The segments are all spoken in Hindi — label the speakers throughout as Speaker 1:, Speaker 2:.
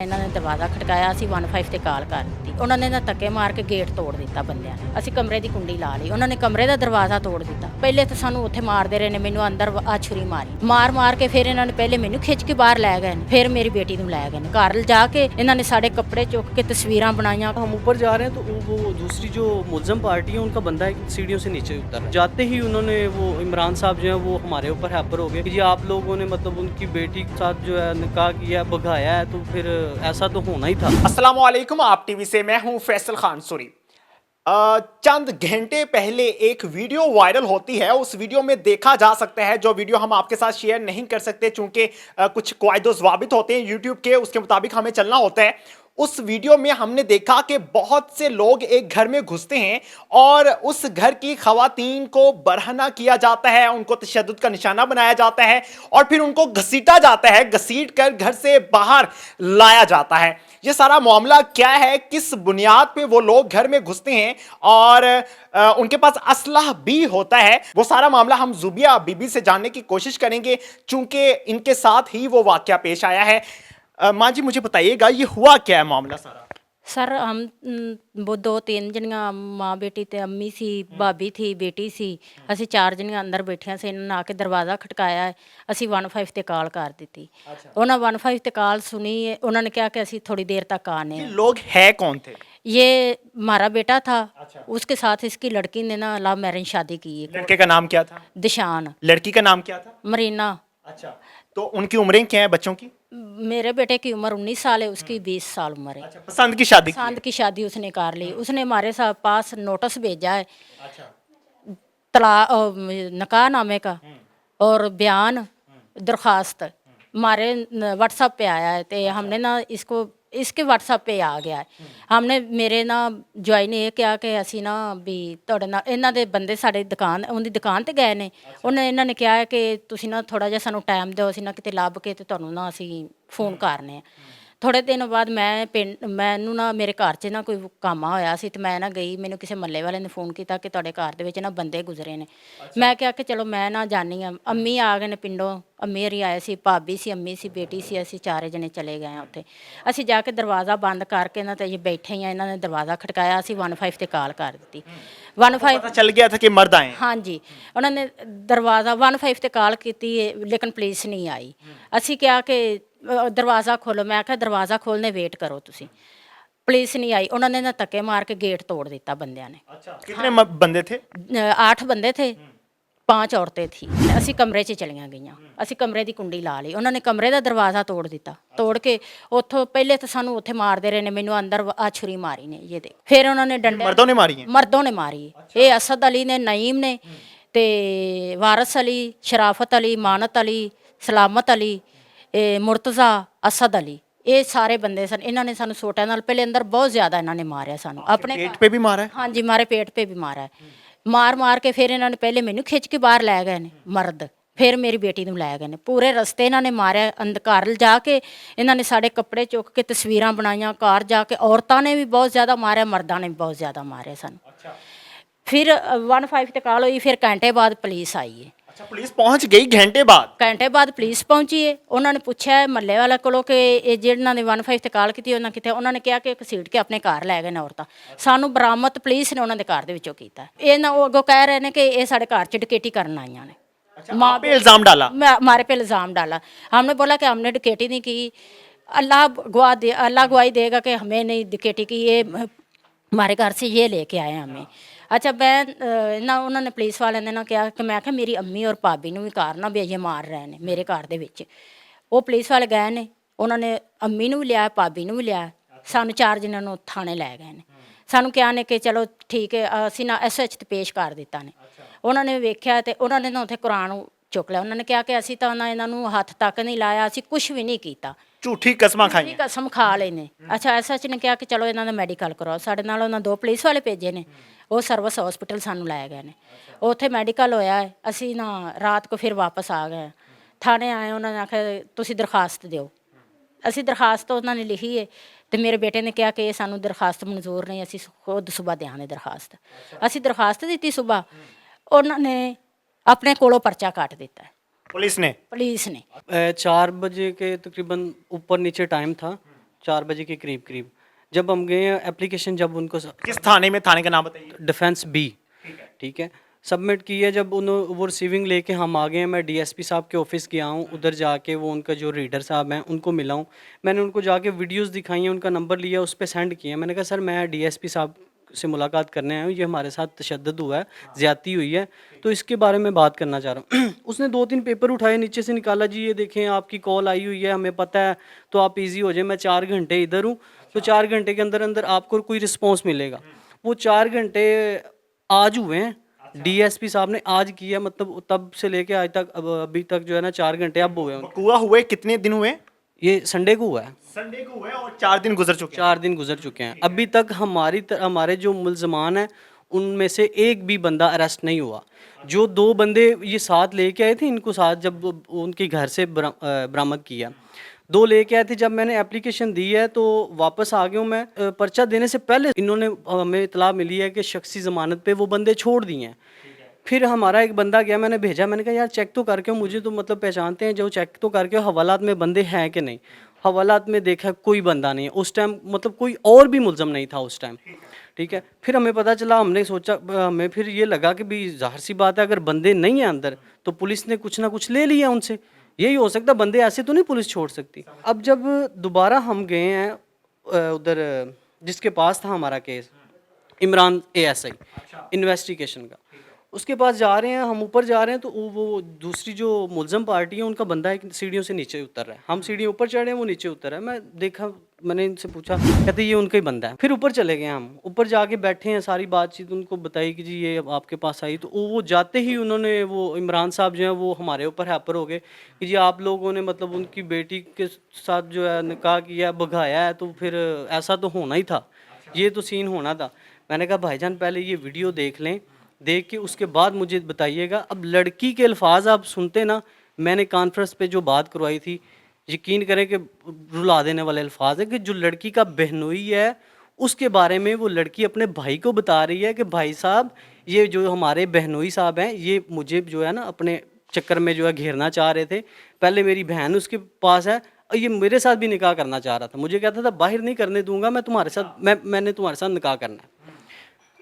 Speaker 1: ਇਹਨਾਂ ਨੇ ਦਰਵਾਜ਼ਾ ਖਟਕਾਇਆ, ਅਸੀਂ 15 ਤੇ ਕਾਲ ਕਰ ਦਿੱਤੀ। ਉਹਨਾਂ ਨੇ ਨਾ ਧੱਕੇ ਮਾਰ ਕੇ ਗੇਟ ਤੋੜ ਦਿੱਤਾ ਬੰਦਿਆਂ ਨੇ। ਅਸੀਂ ਕਮਰੇ ਦੀ ਕੁੰਡੀ ਲਾ ਲਈ, ਉਹਨਾਂ ਨੇ ਕਮਰੇ ਦਾ ਦਰਵਾਜ਼ਾ ਤੋੜ ਦਿੱਤਾ। ਪਹਿਲੇ ਤਾਂ ਸਾਨੂੰ ਉੱਥੇ ਮਾਰਦੇ ਰਹੇ ਨੇ, ਮੈਨੂੰ ਅੰਦਰ ਆ ਛੁਰੀ ਮਾਰ ਕੇ ਫਿਰ ਇਹਨਾਂ ਨੇ ਪਹਿਲੇ ਮੈਨੂੰ ਖਿੱਚ ਕੇ ਬਾਹਰ ਲੈ ਗਏ ਨੇ, ਫਿਰ ਮੇਰੀ बेटी ਨੂੰ ਲੈ ਗਏ ਨੇ ਘਰ ਲਿਜਾ ਕੇ। ਇਹਨਾਂ ਨੇ ਸਾਡੇ ਕੱਪੜੇ चुक के तस्वीरां बनाई।
Speaker 2: हम ऊपर जा रहे हैं तो वो दूसरी जो मुलजम पार्टी है उनका बंदा एक सीढ़ियों से नीचे उतर जाते ही उन्होंने वो इमरान साहब जो है वो हमारे ऊपर हैपर हो गए कि जी आप लोगों ने मतलब उनकी बेटी के साथ जो है निकाह किया, भगाया है, तो फिर ऐसा तो होना ही था।
Speaker 3: अस्सलाम वालेकुम, आप टीवी से मैं हूं फैसल खान सूरी। चंद घंटे पहले एक वीडियो वायरल होती है। उस वीडियो में देखा जा सकता है, जो वीडियो हम आपके साथ शेयर नहीं कर सकते चूंकि कुछ कायदो ज़वाबित होते हैं यूट्यूब के, उसके मुताबिक हमें चलना होता है। उस वीडियो में हमने देखा कि बहुत से लोग एक घर में घुसते हैं और उस घर की खवातीन को बरहना किया जाता है, उनको तशद्दुद का निशाना बनाया जाता है और फिर उनको घसीटा जाता है, घसीट कर घर से बाहर लाया जाता है। ये सारा मामला क्या है, किस बुनियाद पे वो लोग घर में घुसते हैं और उनके पास असलह भी होता है, वो सारा मामला हम जुबिया बीबी से जानने की कोशिश करेंगे चूंकि इनके साथ ही वो वाकया पेश आया है। माँ जी मुझे बताइएगा ये हुआ क्या है मामला सारा?
Speaker 1: सर हम वो 2-3 जनियां माँ बेटी ते अम्मी सी, भाभी थी, बेटी सी, ਅਸੀਂ 4 ਜਣੀਆਂ ਅੰਦਰ ਬੈਠੀਆਂ ਸੀ। ਇਹਨਾਂ ਨੇ ਆ ਕੇ ਦਰਵਾਜ਼ਾ ਖਟਕਾਇਆ, ਅਸੀਂ 15 ਤੇ ਕਾਲ ਕਰ ਦਿੱਤੀ। ਉਹਨਾਂ 15 ਤੇ ਕਾਲ सुनी, ਉਹਨਾਂ ने कहा कि ਅਸੀਂ थोड़ी देर तक आने।
Speaker 3: ये लोग है कौन थे?
Speaker 1: ये हमारा बेटा था, उसके साथ इसकी लड़की ने ना लव मैरिज शादी की है।
Speaker 3: लड़के का नाम क्या था?
Speaker 1: दिशान।
Speaker 3: लड़की का नाम क्या था?
Speaker 1: मरीना।
Speaker 3: अच्छा, तो उनकी उम्रें क्या है बच्चों की?
Speaker 1: मेरे बेटे की उम्र 19 साल है, उसकी 20 साल उम्र है।
Speaker 3: अच्छा, पसंद की शादी की
Speaker 1: पसंद की शादी उसने कर ली। उसने हमारे साथ पास नोटिस भेजा है,
Speaker 3: अच्छा,
Speaker 1: नकाहनामे का और बयान दरखास्त हमारे व्हाट्सएप पे आया है। तो हमने ना इसके व्हाट्सएप पे आ गया है। हमने मेरे ना ਜੁਆਈ ਨੇ ਇਹ ਕਿਹਾ ਕਿ ਅਸੀਂ ਨਾ ਵੀ ਤੁਹਾਡੇ ਨਾਲ ਇਹਨਾਂ ਦੇ ਬੰਦੇ ਸਾਡੇ ਉਹਦੀ ਦੁਕਾਨ ਤੇ ਗਏ ਨੇ। ਇਹਨਾਂ ਨੇ ਕਿਹਾ ਕਿ ਤੁਸੀਂ ਨਾ ਥੋੜਾ ਜਿਹਾ ਸਾਨੂੰ ਟਾਈਮ ਦਿਓ, ਅਸੀਂ ਨਾ ਕਿਤੇ ਲੱਭ ਕੇ ਤੇ ਤੁਹਾਨੂੰ ਨਾ ਅਸੀਂ ਫੋਨ ਕਰਨੇ ਆ। ਥੋੜੇ ਦਿਨ ਬਾਅਦ ਮੈਨੂੰ ਨਾ ਮੇਰੇ ਘਰ 'ਚ ਨਾ ਕੋਈ ਕੰਮ ਹੋਇਆ ਸੀ ਤੇ ਮੈਂ ਨਾ ਗਈ। ਮੈਨੂੰ ਕਿਸੇ ਮੱਲੇ ਵਾਲੇ ਨੇ ਫੋਨ ਕੀਤਾ ਕਿ ਤੁਹਾਡੇ ਘਰ ਦੇ ਵਿੱਚ ਨਾ ਬੰਦੇ ਗੁਜ਼ਰੇ ਨੇ। ਮੈਂ ਕਿਹਾ ਕਿ ਚਲੋ ਮੈਂ ਨਾ ਜਾਣੀ ਆ। ਅੰਮੀ ਆ ਗਏ ਨੇ ਪਿੰਡੋਂ, ਅੰਮੀ ਹਰੀ ਆਏ ਸੀ, ਭਾਬੀ ਸੀ, ਅੰਮੀ ਸੀ, ਬੇਟੀ ਸੀ। ਅਸੀਂ 4 ਜਣੇ ਚਲੇ ਗਏ ਉੱਥੇ। ਅਸੀਂ ਜਾ ਕੇ ਦਰਵਾਜ਼ਾ ਬੰਦ ਕਰਕੇ ਨਾ ਤੇ ਬੈਠੇ ਹੀ ਆ। ਇਹਨਾਂ ਨੇ ਦਰਵਾਜ਼ਾ ਖਟਕਾਇਆ, ਅਸੀਂ 15 ਤੇ ਕਾਲ ਕਰ ਦਿੱਤੀ। 15
Speaker 3: पता चल गया था कि मर्द आए हैं।
Speaker 1: हाँ जी, उन्होंने दरवाज़ा 15 ਤੇ ਕਾਲ ਕੀਤੀ लेकिन पुलिस नहीं आई। ਅਸੀਂ ਕਿਹਾ ਕਿ ਦਰਵਾਜ਼ਾ ਖੋਲੋ। ਮੈਂ ਕਿਹਾ ਦਰਵਾਜ਼ਾ ਖੋਲ੍ਹਣੇ ਵੇਟ ਕਰੋ ਤੁਸੀਂ। ਪੁਲਿਸ ਨਹੀਂ ਆਈ। ਉਹਨਾਂ ਨੇ ਨਾ ਧੱਕੇ ਮਾਰ ਕੇ ਗੇਟ ਤੋੜ ਦਿੱਤਾ ਬੰਦਿਆਂ ਨੇ।
Speaker 3: अच्छा, कितने बंदे थे?
Speaker 1: 8 ਬੰਦੇ थे, 5 औरतें थी। ਅਸੀਂ ਕਮਰੇ 'ਚ ਚਲੀਆਂ ਗਈਆਂ, ਅਸੀਂ ਕਮਰੇ ਦੀ ਕੁੰਡੀ ਲਾ ਲਈ। ਉਹਨਾਂ ਨੇ ਕਮਰੇ ਦਾ ਦਰਵਾਜ਼ਾ ਤੋੜ ਦਿੱਤਾ। ਤੋੜ ਕੇ ਉੱਥੋਂ ਪਹਿਲੇ ਤਾਂ ਸਾਨੂੰ ਉੱਥੇ ਮਾਰਦੇ ਰਹੇ ਨੇ, ਮੈਨੂੰ ਅੰਦਰ ਆ ਛੁਰੀ ਮਾਰੀ ਨੇ ਇਹ ਦੇ। ਫਿਰ ਉਹਨਾਂ ਨੇ ਡੰਡੇ
Speaker 3: मर्दों ने मारी है?
Speaker 1: ਮਰਦੋਂ ਨੇ ਮਾਰੀ। ਇਹ ਅਸਦ ਅਲੀ ਨੇ, ਨਈਮ ਨੇ ਤੇ ਵਾਰਸ ਅਲੀ, ਸ਼ਰਾਫਤ ਅਲੀ, ਮਾਨਤ ਅਲੀ, ਸਲਾਮਤ ਅਲੀ, ਮੁਰਤਜ਼ਾ, ਅਸਦ ਅਲੀ, ਇਹ ਸਾਰੇ ਬੰਦੇ ਸਨ। ਇਹਨਾਂ ਨੇ ਸਾਨੂੰ ਸੋਟਿਆਂ ਨਾਲ ਪਹਿਲੇ ਅੰਦਰ ਬਹੁਤ ਜ਼ਿਆਦਾ ਇਹਨਾਂ ਨੇ ਮਾਰਿਆ ਸਾਨੂੰ। ਆਪਣੇ
Speaker 3: पेट पे भी मारा है?
Speaker 1: ਹਾਂਜੀ, ਮਾਰੇ पेट पे भी ਮਾਰਿਆ। ਮਾਰ ਕੇ ਫਿਰ ਇਹਨਾਂ ਨੇ ਪਹਿਲੇ ਮੈਨੂੰ ਖਿੱਚ ਕੇ ਬਾਹਰ ਲੈ ਗਏ ਨੇ ਮਰਦ, ਫਿਰ ਮੇਰੀ ਬੇਟੀ ਨੂੰ ਲੈ ਗਏ ਨੇ। ਪੂਰੇ ਰਸਤੇ ਇਹਨਾਂ ਨੇ ਮਾਰਿਆ। ਘਰ ਲਿਜਾ ਕੇ ਇਹਨਾਂ ਨੇ ਸਾਡੇ ਕੱਪੜੇ ਚੁੱਕ ਕੇ ਤਸਵੀਰਾਂ ਬਣਾਈਆਂ। ਘਰ ਜਾ ਕੇ ਔਰਤਾਂ ਨੇ ਵੀ ਬਹੁਤ ਜ਼ਿਆਦਾ ਮਾਰਿਆ, ਮਰਦਾਂ ਨੇ ਵੀ ਬਹੁਤ ਜ਼ਿਆਦਾ ਮਾਰਿਆ ਸਾਨੂੰ। ਫਿਰ 15 ਤੇ ਕਾਲ ਹੋਈ, ਫਿਰ ਘੰਟੇ ਬਾਅਦ ਪੁਲਿਸ ਆਈ ਹੈ।
Speaker 3: अच्छा, पुलिस पहुंच गई घंटे बाद?
Speaker 1: ਘੰਟੇ ਬਾਅਦ ਪੁਲਿਸ ਪਹੁੰਚੀ ਹੈ। ਉਹਨਾਂ ਨੇ ਪੁੱਛਿਆ ਮਹੱਲੇ ਵਾਲਾ ਕੋਲੋਂ ਕਿ ਇਹ ਜਿਹਨਾਂ ਨੇ 15 ਤੇ ਕਾਲ ਕੀਤੀ ਉਹਨਾਂ ਕਿੱਥੇ। ਉਹਨਾਂ ਨੇ ਕਿਹਾ ਕਿ ਘਸੀਟ ਕੇ ਆਪਣੇ ਘਰ ਲੈ ਗਏ ਨੇ ਔਰਤਾਂ। ਸਾਨੂੰ ਬਰਾਮਦ ਪੁਲਿਸ ਨੇ ਉਹਨਾਂ ਦੇ ਘਰ ਦੇ ਵਿੱਚੋਂ ਕੀਤਾ। ਇਹ ਨਾ ਉਹ ਅੱਗੋਂ ਕਹਿ ਰਹੇ ਨੇ ਕਿ ਇਹ ਸਾਡੇ ਘਰ 'ਚ ਡਕੈਤੀ ਕਰਨ ਆਈਆਂ ਨੇ।
Speaker 3: माँ पे इल्जाम डाला?
Speaker 1: हमारे पे इल्ज़ाम डाला। हमने बोला कि हमने डकैती नहीं की, अल्लाह गवाही देगा कि हमें नहीं डकैती की, ये हमारे घर से ये लेके आए हमें। अच्छा, मैं ना उन्होंने पुलिस वाले ने ना कहा कि मैं क्या मेरी अम्मी और भाभी ਨੂੰ ਵੀ ਘਰ ਨਾ ਵੀ ਇਹ ਮਾਰ ਰਹੇ ਨੇ ਮੇਰੇ ਘਰ ਦੇ ਵਿੱਚ। ਉਹ ਪੁਲਿਸ ਵਾਲੇ ਗਏ ਨੇ, ਉਹਨਾਂ ਨੇ ਅੰਮੀ ਨੂੰ ਵੀ ਲਿਆ, ਭਾਬੀ ਨੂੰ ਵੀ ਲਿਆ। ਸਾਨੂੰ 4 ਜਣਿਆਂ ਨੂੰ ਥਾਣੇ ਲੈ ਗਏ ਨੇ। ਸਾਨੂੰ ਕਿਹਾ ਨੇ ਕਿ ਚਲੋ ਠੀਕ ਹੈ, ਅਸੀਂ ਨਾ SH ਤੇ ਪੇਸ਼ ਕਰ ਦਿੱਤਾ ਨੇ। ਉਹਨਾਂ ਨੇ ਵੇਖਿਆ ਤੇ ਉਹਨਾਂ ਨੇ ਨਾ ਉੱਥੇ ਕੁਰਾਨ ਚੁੱਕ ਲਿਆ। ਉਹਨਾਂ ਨੇ ਕਿਹਾ ਕਿ ਅਸੀਂ ਤਾਂ ਨਾ ਇਹਨਾਂ ਨੂੰ ਹੱਥ ਤੱਕ ਨਹੀਂ ਲਾਇਆ, ਅਸੀਂ ਕੁਝ ਵੀ ਨਹੀਂ ਕੀਤਾ।
Speaker 3: झूठी कसमां खाई?
Speaker 1: ਕਸਮ ਖਾ ਲਏ ਨੇ। ਅੱਛਾ, SH ਨੇ ਕਿਹਾ ਕਿ ਚਲੋ ਇਹਨਾਂ ਦਾ ਮੈਡੀਕਲ ਕਰਾਓ। ਸਾਡੇ ਨਾਲ ਉਹਨਾਂ 2 ਪੁਲਿਸ ਵਾਲੇ ਭੇਜੇ ਨੇ, ਉਹ ਸਰਵਿਸ ਹਸਪੀਟਲ ਸਾਨੂੰ ਲੈ ਗਏ ਨੇ। ਉੱਥੇ ਮੈਡੀਕਲ ਹੋਇਆ। ਅਸੀਂ ਨਾ ਰਾਤ ਕੋ ਫਿਰ ਵਾਪਸ ਆ ਗਏ ਥਾਣੇ ਆਏ। ਉਹਨਾਂ ਨੇ ਆਖਿਆ ਤੁਸੀਂ ਦਰਖਾਸਤ ਦਿਓ। ਅਸੀਂ ਦਰਖਾਸਤ ਉਹਨਾਂ ਨੇ ਲਿਖੀ ਹੈ ਤੇ ਮੇਰੇ ਬੇਟੇ ਨੇ ਕਿਹਾ ਕਿ ਇਹ ਸਾਨੂੰ ਦਰਖਾਸਤ ਮਨਜ਼ੂਰ ਨਹੀਂ, ਅਸੀਂ ਖੁਦ ਸੁਬਾ ਦਿਆਂਗੇ ਦਰਖਾਸਤ। ਅਸੀਂ ਦਰਖਾਸਤ ਦਿੱਤੀ ਸੁਬਾ, ਉਹਨਾਂ ਨੇ ਆਪਣੇ ਕੋਲੋਂ ਪਰਚਾ ਕੱਟ ਦਿੱਤਾ।
Speaker 3: पुलिस ने?
Speaker 1: पुलिस ने
Speaker 2: 4 बजे के तकरीबन ऊपर नीचे टाइम था। 4 बजे के करीब करीब जब हम गए एप्लीकेशन, जब उनको
Speaker 3: किस थाने में, थाने का नाम बताइए।
Speaker 2: डिफेंस बी, ठीक है, सबमिट की है। जब उन्होंने वो रिसीविंग लेके हम आ गए हैं, मैं डीएसपी साहब के ऑफिस गया हूँ, उधर जाके वो उनका जो रीडर साहब हैं उनको मिला हूँ। मैंने उनको जाके वीडियोस दिखाई हैं, उनका नंबर लिया, उस पर सेंड किया। मैंने कहा सर मैं डीएसपी साहब से मुलाकात करने आया हूँ, ये हमारे साथ तशद्दुद हुआ है, ज़्यादती हुई है, तो इसके बारे में बात करना चाह रहा हूँ। उसने 2-3 पेपर उठाए, नीचे से निकाला, जी ये देखें आपकी कॉल आई हुई है, हमें पता है, तो आप ईजी हो जाए, मैं 4 घंटे इधर हूँ, तो 4 घंटे के अंदर अंदर आपको कोई रिस्पॉन्स मिलेगा। वो 4 घंटे आज हुए हैं, डीएसपी साहब ने आज किया, मतलब तब से लेके आज तक, अब अभी तक जो है ना 4 घंटे अब हुए हैं।
Speaker 3: वकुआ हुए कितने दिन हुए?
Speaker 2: ये संडे को हुआ है,
Speaker 3: संडे को हुए और 4 दिन गुजर चुके हैं।
Speaker 2: 4 दिन गुजर चुके हैं। अभी तक हमारे जो मुल्जमान हैं उनमें से एक भी बंदा अरेस्ट नहीं हुआ। जो 2 बंदे ये साथ लेके आए थे, इनको साथ जब उनके घर से बरामद किया, 2 लेके आए थे। जब मैंने एप्लीकेशन दी है तो वापस आ गया हूँ मैं। पर्चा देने से पहले इन्होंने, हमें इतला मिली है कि शख्सी ज़मानत पे वो बंदे छोड़ दिए हैं। फिर हमारा एक बंदा गया, मैंने भेजा, मैंने कहा यार चेक तो करके, मुझे तो मतलब पहचानते हैं, जो चेक तो करके हवालात में बंदे हैं कि नहीं। हवालात में देखा कोई बंदा नहीं है उस टाइम, मतलब कोई और भी मुलजम नहीं था उस टाइम, ठीक है। फिर हमें पता चला, हमने सोचा, हमें फिर ये लगा कि भाई जाहिर सी बात है, अगर बंदे नहीं हैं अंदर तो पुलिस ने कुछ ना कुछ ले लिया उनसे, यही हो सकता, बंदे ऐसे तो नहीं पुलिस छोड़ सकती। अब जब दोबारा हम गए हैं उधर जिसके पास था हमारा केस, इमरान ASI इन्वेस्टिगेशन का, उसके पास जा रहे हैं, हम ऊपर जा रहे हैं, तो वो दूसरी जो मुलजम पार्टी है उनका बंदा एक सीढ़ियों से नीचे उतर रहा है, हम सीढ़ियों ऊपर चढ़े हैं, वो नीचे उतर रहा है। मैं देखा, मैंने इनसे पूछा, कहते ये उनका ही बंदा है। फिर ऊपर चले गए, हम ऊपर जाके बैठे हैं, सारी बातचीत उनको बताई कि जी ये आपके पास आई, तो वो जाते ही उन्होंने, वो इमरान साहब जो हैं वो हमारे ऊपर हैपर हो गए कि जी आप लोगों ने मतलब उनकी बेटी के साथ जो है निकाह किया, भगाया है, तो फिर ऐसा तो होना ही था, ये तो सीन होना था। मैंने कहा भाईजान पहले ये वीडियो देख लें, देख के उसके बाद मुझे बताइएगा। अब लड़की के अल्फाज आप सुनते ना, मैंने कॉन्फ्रेंस पे जो बात करवाई थी, यकीन करें कि रुला देने वाले अल्फाज है कि जो लड़की का बहनोई है उसके बारे में वो लड़की अपने भाई को बता रही है कि भाई साहब ये जो हमारे बहनोई साहब हैं, ये मुझे जो है ना अपने चक्कर में जो है घेरना चाह रहे थे। पहले मेरी बहन उसके पास है और ये मेरे साथ भी निकाह करना चाह रहा था, मुझे कहता था बाहर नहीं करने दूंगा मैं तुम्हारे साथ, मैंने तुम्हारे साथ निकाह करना है।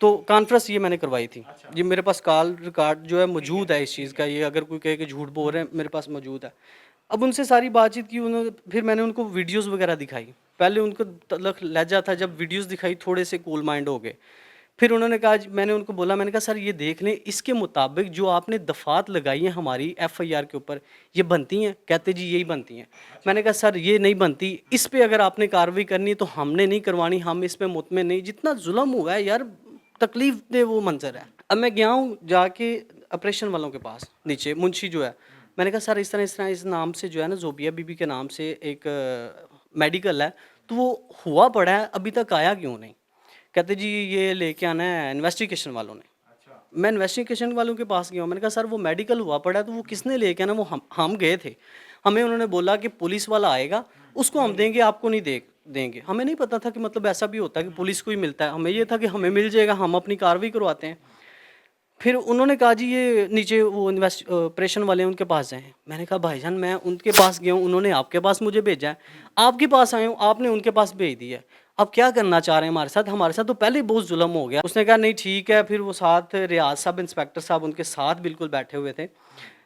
Speaker 2: तो कॉन्फ्रेंस ये मैंने करवाई थी, ये मेरे पास कॉल रिकॉर्ड जो है मौजूद है इस चीज़ का, ये अगर कोई कहे कि झूठ बोल रहे हैं मेरे पास मौजूद है। अब उनसे सारी बातचीत की उन्होंने, फिर मैंने उनको वीडियोस वगैरह दिखाई। पहले उनको तलख लहजा था, जब वीडियोस दिखाई थोड़े से कूल माइंड हो गए। फिर उन्होंने कहा, मैंने उनको बोला, मैंने कहा सर ये देख लें, इसके मुताबिक जो आपने दफ़ात लगाई हैं हमारी FIR के ऊपर ये बनती हैं? कहते जी यही बनती हैं। मैंने कहा सर ये नहीं बनती, इस पर अगर आपने कार्रवाई करनी है तो हमने नहीं करवानी, हम इस पर मुतमिन नहीं। जितना जुल्म हुआ है यार, तकलीफ दे वो मंजर है। अब मैं गया हूँ जाके ऑपरेशन वालों के पास, नीचे मुंशी जो है, मैंने कहा सर इस तरह इस नाम से जो है ना, जोबिया बीबी के नाम से एक मेडिकल है, तो वो हुआ पड़ा है, अभी तक आया क्यों नहीं? कहते जी ये लेके आना है इन्वेस्टिगेशन वालों ने। मैं इन्वेस्टिगेशन वालों के पास गया हूँ, मैंने कहा सर वो मेडिकल हुआ पड़ा है, तो वो किसने लेके आना? वो हम गए थे, हमें उन्होंने बोला कि पुलिस वाला आएगा उसको हम देंगे, आपको नहीं देंगे। हमें नहीं पता था कि मतलब ऐसा भी होता है कि पुलिस को ही मिलता है, हमें ये था कि हमें मिल जाएगा, हम अपनी कार्रवाई करवाते हैं। फिर उन्होंने कहा जी ये नीचे वो ऑपरेशन वाले हैं उनके पास जाएं। मैंने कहा भाईजान मैं उनके पास गया हूँ, उन्होंने आपके पास मुझे भेजा है, आपके पास आया हूँ, आपने उनके पास भेज दिया है, अब क्या करना चाह रहे हैं हमारे साथ? हमारे साथ तो पहले ही बहुत जुल्म हो गया। उसने कहा नहीं ठीक है। फिर वो साथ रियाज साहब, इंस्पेक्टर साहब उनके साथ बिल्कुल बैठे हुए थे,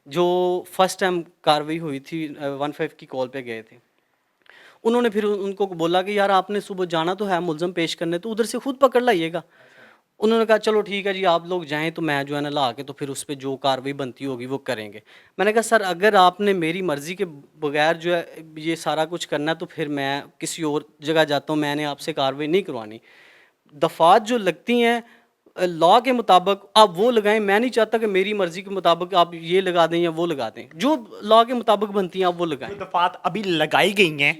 Speaker 2: जो फर्स्ट टाइम कार्रवाई हुई थी 15 की कॉल पे गए थे। उन्होंने फिर उनको बोला कि यार आपने सुबह जाना तो है मुलजम पेश करने, तो उधर से खुद पकड़ लाइएगा। उन्होंने कहा चलो ठीक है जी आप लोग जाएं, तो मैं जो है ना ला के तो फिर उस पर जो कार्रवाई बनती होगी वो करेंगे। मैंने कहा सर अगर आपने मेरी मर्ज़ी के बगैर जो है ये सारा कुछ करना है तो फिर मैं किसी और जगह जाता हूँ, मैंने आपसे कार्रवाई नहीं करवानी। दफ़ात जो लगती हैं लॉ के मुताबिक आप वो लगाएं, मैं नहीं चाहता कि मेरी मर्ज़ी के मुताबिक आप ये लगा दें या वो लगा दें, जो लॉ के मुताबिक बनती हैं आप वो लगाएं।
Speaker 3: दफात अभी लगाई गई हैं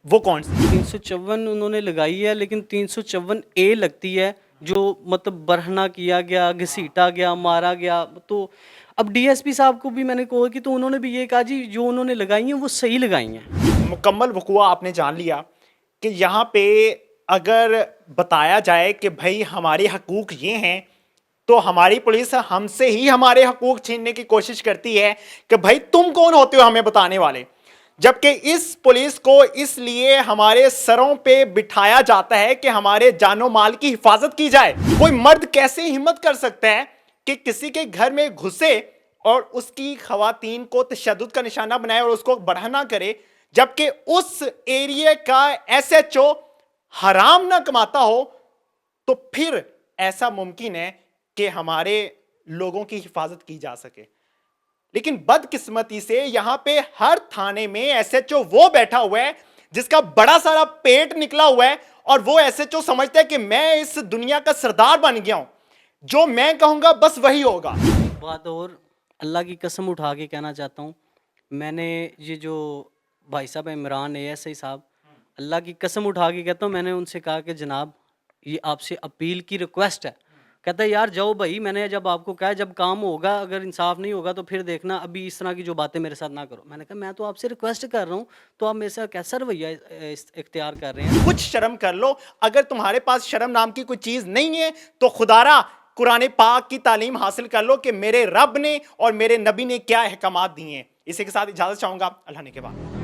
Speaker 3: वो कौन सी?
Speaker 2: 354 उन्होंने लगाई है, लेकिन 354A लगती है जो मतलब बरहना किया गया, घसीटा गया, मारा गया। तो अब DSP साहब को भी मैंने कहा कि तो उन्होंने भी ये कहा जी जो उन्होंने लगाई हैं वो सही लगाई हैं।
Speaker 3: मुकम्मल वक़ुआ आपने जान लिया कि यहाँ पे अगर बताया जाए कि भाई हमारे हकूक़ ये हैं, तो हमारी पुलिस हमसे ही हमारे हकूक़ छीनने की कोशिश करती है कि भाई तुम कौन होते हो हमें बताने वाले। जबकि इस पुलिस को इसलिए हमारे सरों पे बिठाया जाता है कि हमारे जानो माल की हिफाजत की जाए। कोई मर्द कैसे हिम्मत कर सकता है कि किसी के घर में घुसे और उसकी खवातीन को तशद्दुद का निशाना बनाए और उसको बढ़ाना करे, जबकि उस एरिया का एसएचओ हराम ना कमाता हो, तो फिर ऐसा मुमकिन है कि हमारे लोगों की हिफाजत की जा सके। लेकिन बदकिस्मती से यहां पे हर थाने में एसएचओ वो बैठा हुआ है जिसका बड़ा सारा पेट निकला हुआ है, और वो एसएचओ समझता है कि मैं इस दुनिया का सरदार बन गया हूं, जो मैं कहूंगा बस वही होगा।
Speaker 2: एक बात और अल्लाह की कसम उठा के कहना चाहता हूँ, मैंने ये जो भाई साहब इमरान एएसआई साहब, अल्लाह की कसम उठा के कहता हूँ, मैंने उनसे कहा कि जनाब ये आपसे अपील की रिक्वेस्ट है। कहता है यार जाओ भाई, मैंने जब आपको कहा जब काम होगा अगर इंसाफ नहीं होगा तो फिर देखना, अभी इस तरह की जो बातें मेरे साथ ना करो। मैंने कहा मैं तो आपसे रिक्वेस्ट कर रहा हूँ, तो आप मेरे से कैसा रवैया इख्तियार कर रहे हैं?
Speaker 3: कुछ शर्म कर लो। अगर तुम्हारे पास शर्म नाम की कोई चीज नहीं है तो खुदारा कुरान पाक की तालीम हासिल कर लो कि मेरे रब ने और मेरे नबी ने क्या अहकामात दिए हैं। इसी के साथ इजाजत चाहूंगा, अल्लाह ने के बाद।